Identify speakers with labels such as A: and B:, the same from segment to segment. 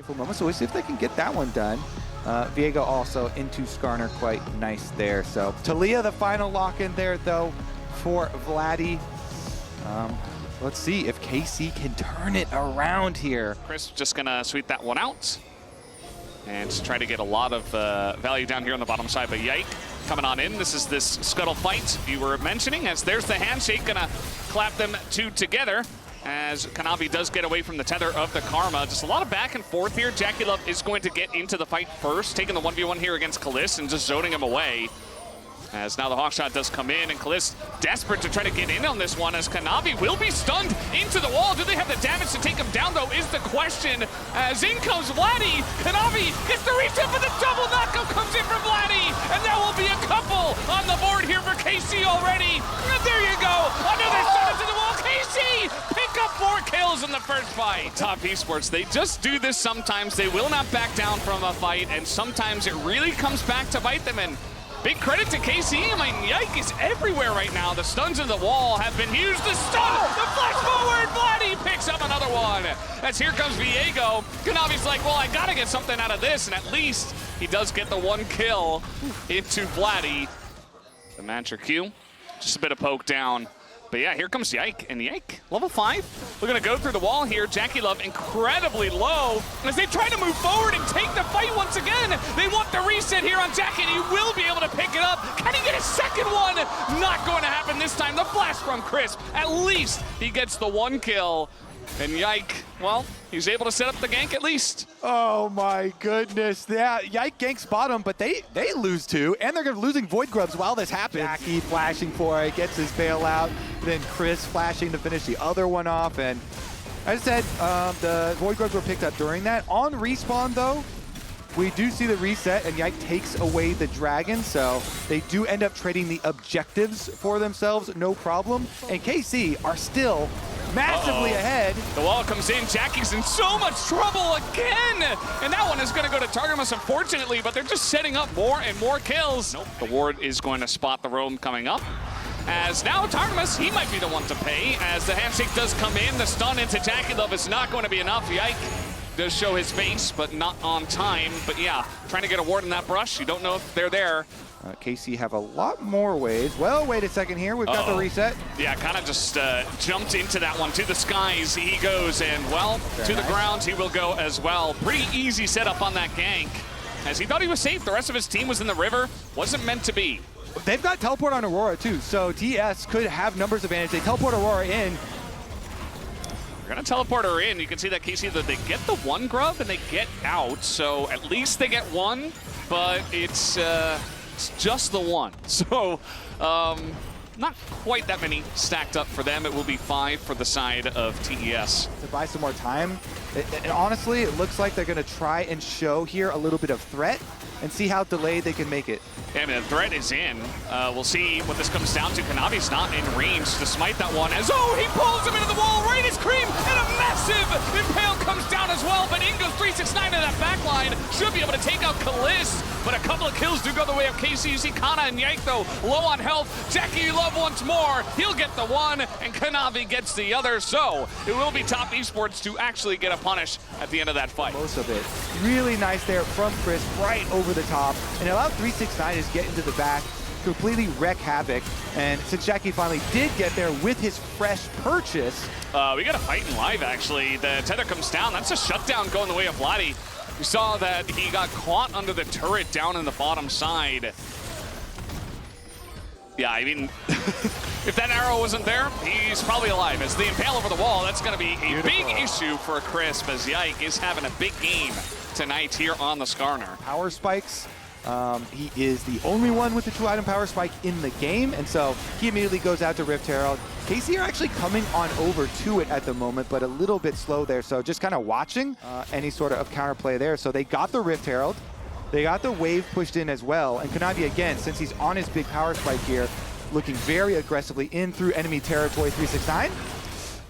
A: Moment, so we'll see if they can get that one done. Viego also into Skarner, quite nice there. So Talia, the final lock in there though for Vladdy. Let's see if KC can turn it around here.
B: Chris just gonna sweep that one out and try to get a lot of value down here on the bottom side. But Yike coming on in. This is this scuttle fight you were mentioning, as there's the handshake, gonna clap them two together as Kanavi does get away from the tether of the Karma. Just a lot of back and forth here. Jackie Love is going to get into the fight first, taking the 1v1 here against Kalisz and just zoning him away. As now the Hawkshot does come in, and Kalisz desperate to try to get in on this one, as Kanavi will be stunned into the wall. Do they have the damage to take him down, though, is the question. As in comes Vladdy. Kanavi gets the reset, but the double knockup comes in from Vladdy. And there will be a couple on the board here for KC already. And there you go. Another stun into the wall. KC pick up 4 kills in the first fight. Top Esports, they just do this sometimes. They will not back down from a fight, and sometimes it really comes back to bite them. And big credit to KC. I mean, Yike is everywhere right now. The stuns in the wall have been used. The stun, the flash forward, Vladdy picks up another one. As here comes Viego. Kanavi's like, well, I gotta get something out of this, and at least he does get the 1 kill into Vladdy. The Mantra Q, just a bit of poke down. But yeah, here comes Yike, and Yike, level 5. We're gonna go through the wall here. Jackie Love incredibly low as they try to move forward and take the fight once again. They want the reset here on Jackie, and he will be able to pick it up. Can he get a second one? Not going to happen this time. The flash from Crisp. At least he gets the 1 kill. And Yike, well, he's able to set up the gank at least.
A: Oh my goodness. Yeah, Yike ganks bottom, but they lose 2, and they're losing Void Grubs while this happens. Jackie flashing for it, gets his bailout, then Chris flashing to finish the other one off. And as I said, the Void Grubs were picked up during that. On respawn though, we do see the reset, and Yike takes away the dragon, so they do end up trading the objectives for themselves, no problem. And KC are still massively ahead.
B: The wall comes in. Jackie's in so much trouble again. And that one is going to go to Targamas, unfortunately, but they're just setting up more and more kills. Nope. The ward is going to spot the roam coming up. As now Targamas, he might be the one to pay. As the handshake does come in, the stun into Jackie Love is not going to be enough. Yike does show his face, but not on time. But yeah, trying to get a ward in that brush. You don't know if they're there.
A: KC have a lot more ways. Well, wait a second here. We've got the reset.
B: Yeah, kind of just jumped into that one. To the skies he goes, and well, to the ground he will go as well. Pretty easy setup on that gank, as he thought he was safe. The rest of his team was in the river. Wasn't meant to be.
A: They've got teleport on Aurora too, so TES could have numbers advantage. They teleport Aurora in.
B: They're gonna teleport her in. You can see that KC, that they get the 1 grub and they get out, so at least they get 1, but it's just the 1. So not quite that many stacked up for them. It will be 5 for the side of TES.
A: To buy some more time, and honestly, it looks like they're gonna try and show here a little bit of threat and see how delayed they can make it.
B: Yeah, I mean, the threat is in. We'll see what this comes down to. Kanavi's not in range to smite that one, as he pulls him into the wall, right as Cream, and a massive impale comes down as well, but in goes 369 to that back line. Should be able to take out Kalisz, but a couple of kills do go the way of KC. You see Kana and Yike, though, low on health. Jackie Love once more. He'll get the 1, and Kanavi gets the other, so it will be Top Esports to actually get a punish at the end of that fight.
A: Most of it. Really nice there from Chris, right over the top, and allowed 369 to get into the back, completely wreak havoc. And since Jackie finally did get there with his fresh purchase.
B: We got a fight in live, actually. The tether comes down. That's a shutdown going the way of Vladdy. We saw that he got caught under the turret down in the bottom side. Yeah, I mean, if that arrow wasn't there, he's probably alive. As the impale over the wall, that's going to be a big issue for Crisp, as Yike is having a big game tonight here on the Skarner.
A: Power spikes. He is the only one with the 2-item power spike in the game, and so he immediately goes out to Rift Herald. KC are actually coming on over to it at the moment, but a little bit slow there, so just kind of watching any sort of counterplay there. So they got the Rift Herald. They got the wave pushed in as well, and Kanavi, again, since he's on his big power spike here, looking very aggressively in through enemy territory. 369.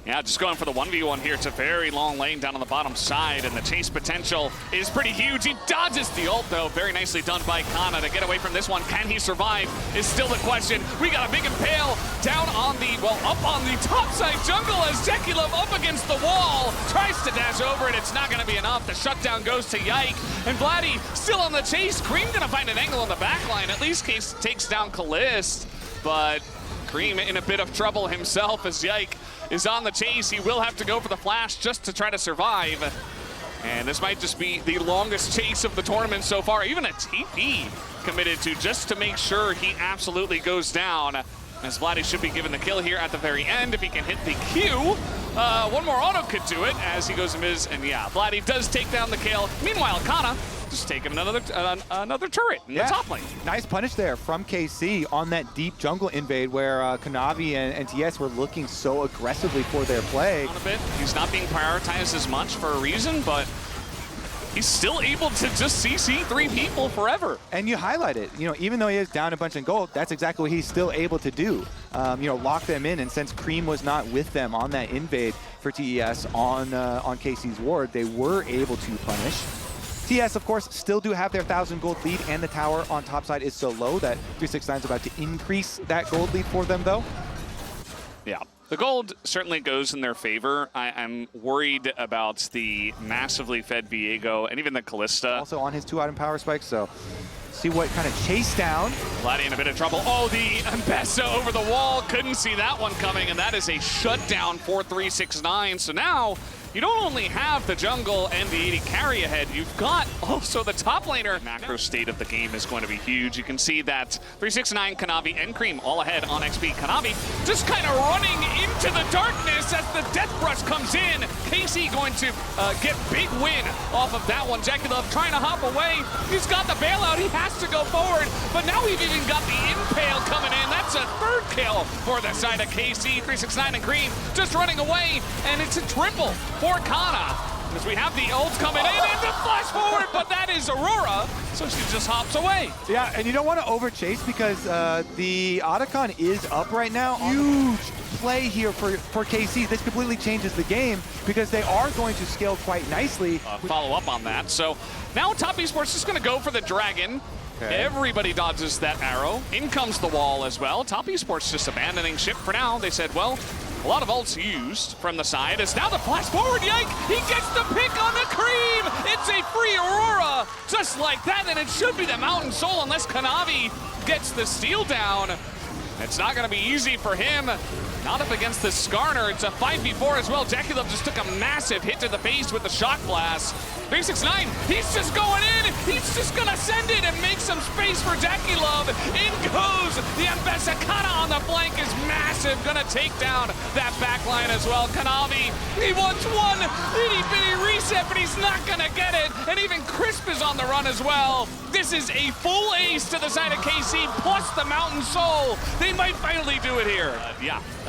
B: Yeah, just going for the 1v1 here. It's a very long lane down on the bottom side, and the chase potential is pretty huge. He dodges the ult, though. Very nicely done by Kana to get away from this one. Can he survive is still the question. We got a big impale down on the, well, up on the top side jungle as Jekulov up against the wall. Tries to dash over it. It's not going to be enough. The shutdown goes to Yike, and Vladdy still on the chase. Cream going to find an angle on the back line. At least Case takes down Kalist, but Cream in a bit of trouble himself as Yike is on the chase. He will have to go for the flash just to try to survive. And this might just be the longest chase of the tournament so far. Even a TP committed to just to make sure he absolutely goes down. As Vladdy should be given the kill here at the very end if he can hit the Q. One more auto could do it as he goes miss, and yeah, Vladdy does take down the kill. Meanwhile, Kana just taking another turret in the top lane.
A: Nice punish there from KC on that deep jungle invade where Kanavi and TES were looking so aggressively for their play.
B: A bit. He's not being prioritized as much for a reason, but he's still able to just CC 3 people forever.
A: And you highlight it. You know, even though he is down a bunch in gold, that's exactly what he's still able to do. You know, lock them in. And since Cream was not with them on that invade for TES on KC's ward, they were able to punish. TES, of course, still do have their 1,000 gold lead, and the tower on top side is so low that 369 is about to increase that gold lead for them, though.
B: Yeah. The gold certainly goes in their favor. I'm worried about the massively fed Viego and even the Kalista.
A: Also on his 2-item power spike, so see what kind of chase down.
B: Vladdy in a bit of trouble. Oh, the Mbessa over the wall. Couldn't see that one coming, and that is a shutdown for 369. So now you don't only have the jungle and the AD carry ahead, you've got also the top laner. Macro state of the game is going to be huge. You can see that 369, Kanavi, and Cream all ahead on XP. Kanavi just kind of running into the darkness as the Death Brush comes in. KC going to get big win off of that one. Jekulov trying to hop away. He's got the bailout. He has to go forward, but now we've even got the impale coming in. That's a 3rd kill for the side of KC. 369 and Cream just running away, and it's a triple for Kana, as we have the ult coming in and the flash forward, but that is Aurora, so she just hops away.
A: Yeah, and you don't want to overchase because the Otacon is up right now. Huge play here for KC. This completely changes the game because they are going to scale quite nicely.
B: Follow up on that. So now Top Esports is going to go for the dragon. Okay. Everybody dodges that arrow. In comes the wall as well. Top Esports just abandoning ship for now. They said, well, a lot of ults used from the side. As now the flash forward, Yike! He gets the pick on the Cream! It's a free Aurora, just like that, and it should be the Mountain Soul unless Kanavi gets the steal down. It's not going to be easy for him. Not up against the Skarner. It's a 5v4 as well. Jekulov just took a massive hit to the face with the shock blast. 369, he's just going in. He's just going to send it and make some space for Jekulov. In goes the Mbessa. Kana on the flank is massive. Going to take down that back line as well. Kanavi, he wants one itty-bitty reset, but he's not going to get it. And even Crisp is on the run as well. This is a full ace to the side of KC, plus the Mountain Soul. They might finally do it here.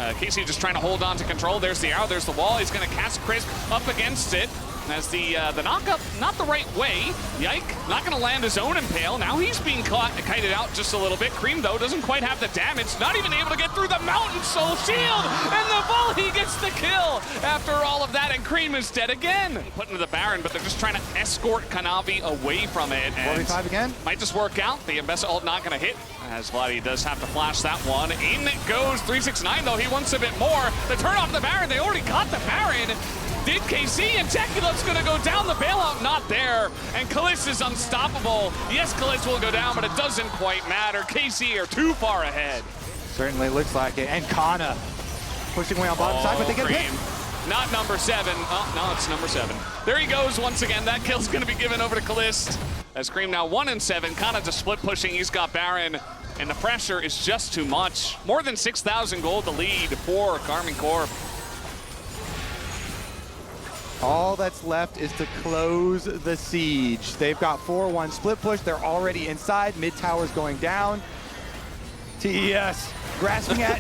B: KC just trying to hold on to control. There's the arrow, there's the wall. He's going to cast Crisp up against it. As the knockup, not the right way. Yike, not going to land his own impale. Now he's being kited out just a little bit. Cream, though, doesn't quite have the damage. Not even able to get through the Mountain Soul shield. And the Volley gets the kill after all of that. And Cream is dead again. Put into the Baron, but they're just trying to escort Kanavi away from it. And
A: 45 again.
B: Might just work out. The Mbessa ult not going to hit, as Vladdy does have to flash that one. In goes 369, though. He wants a bit more. The turn off the Baron. They already got the Baron. Did KC, and Jekulov's going to go down. The bailout not there, and Kalist is unstoppable. Yes, Kalist will go down, but it doesn't quite matter. KC are too far ahead.
A: Certainly looks like it. And Kana pushing away on bottom side, but they get
B: Cream. Not number 7. Oh, no, it's number 7. There he goes once again. That kill's going to be given over to Kalist. As Cream now 1 and 7. Kana just split pushing. He's got Baron, and the pressure is just too much. More than 6,000 gold to lead for Karmine Corp.
A: All that's left is to close the siege. They've got 4-1 split push. They're already inside. Mid tower's going down. TES grasping at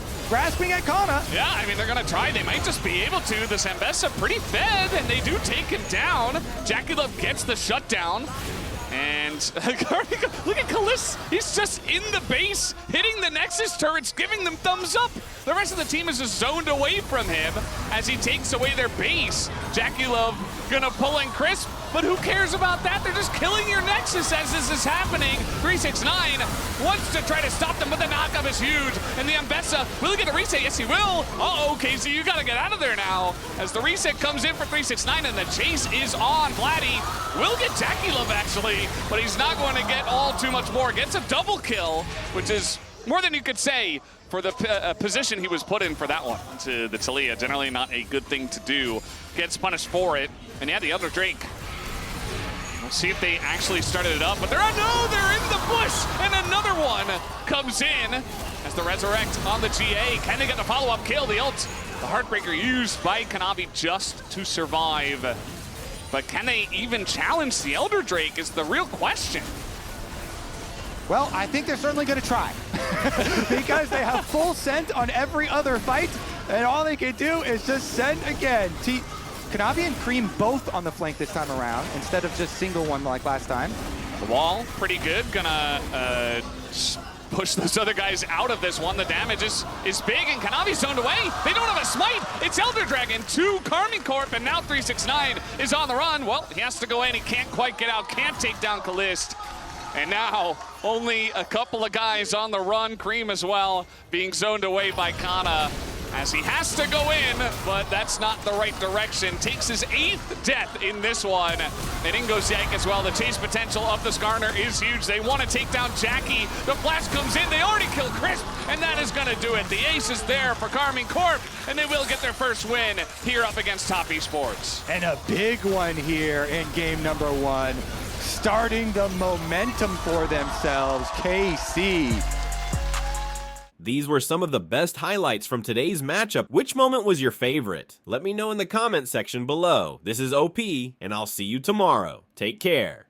A: Kana.
B: Yeah, I mean, they're going to try. They might just be able to. This Mbessa pretty fed, and they do take him down. Jekulov gets the shutdown. And look at Kalist. He's just in the base, hitting the Nexus turrets, giving them thumbs up. The rest of the team is just zoned away from him as he takes away their base. Jackie Love gonna pull in Crisp, but who cares about that? They're just killing your Nexus as this is happening. 369 wants to try to stop them, but the knockup is huge. And the Ambessa, will he get a reset? Yes, he will. Uh-oh, KC, you gotta get out of there now. As the reset comes in for 369 and the chase is on. Vladdy will get Jackie Love actually, but he's not going to get all too much more. Gets a double kill, which is more than you could say for the position he was put in for that one. To the Taliyah, generally not a good thing to do. Gets punished for it. And yeah, the other Drake. We'll see if they actually started it up, but they're in the bush, and another one comes in as the Resurrect on the GA. Can they get the follow-up kill? The ult, the Heartbreaker used by Kanavi just to survive. But can they even challenge the Elder Drake is the real question.
A: Well, I think they're certainly going to try because they have full scent on every other fight, and all they can do is just send again. Kanavi and Cream both on the flank this time around instead of just single one like last time.
B: The wall, pretty good. Gonna push those other guys out of this one. The damage is big, and Kanavi's zoned away. They don't have a smite. It's Elder Dragon to Karmine Corp, and now 369 is on the run. Well, he has to go in. He can't quite get out. Can't take down Kalist. And now only a couple of guys on the run. Cream as well, being zoned away by Kana. As he has to go in, but that's not the right direction. Takes his 8th death in this one. And in goes Yank as well. The chase potential of the Skarner is huge. They want to take down Jackie. The flash comes in. They already killed Crisp, and that is going to do it. The ace is there for Karmine Corp, and they will get their first win here up against Top Esports.
A: And a big one here in game number 1. Starting the momentum for themselves, KC.
C: These were some of the best highlights from today's matchup. Which moment was your favorite? Let me know in the comment section below. This is OP, and I'll see you tomorrow. Take care.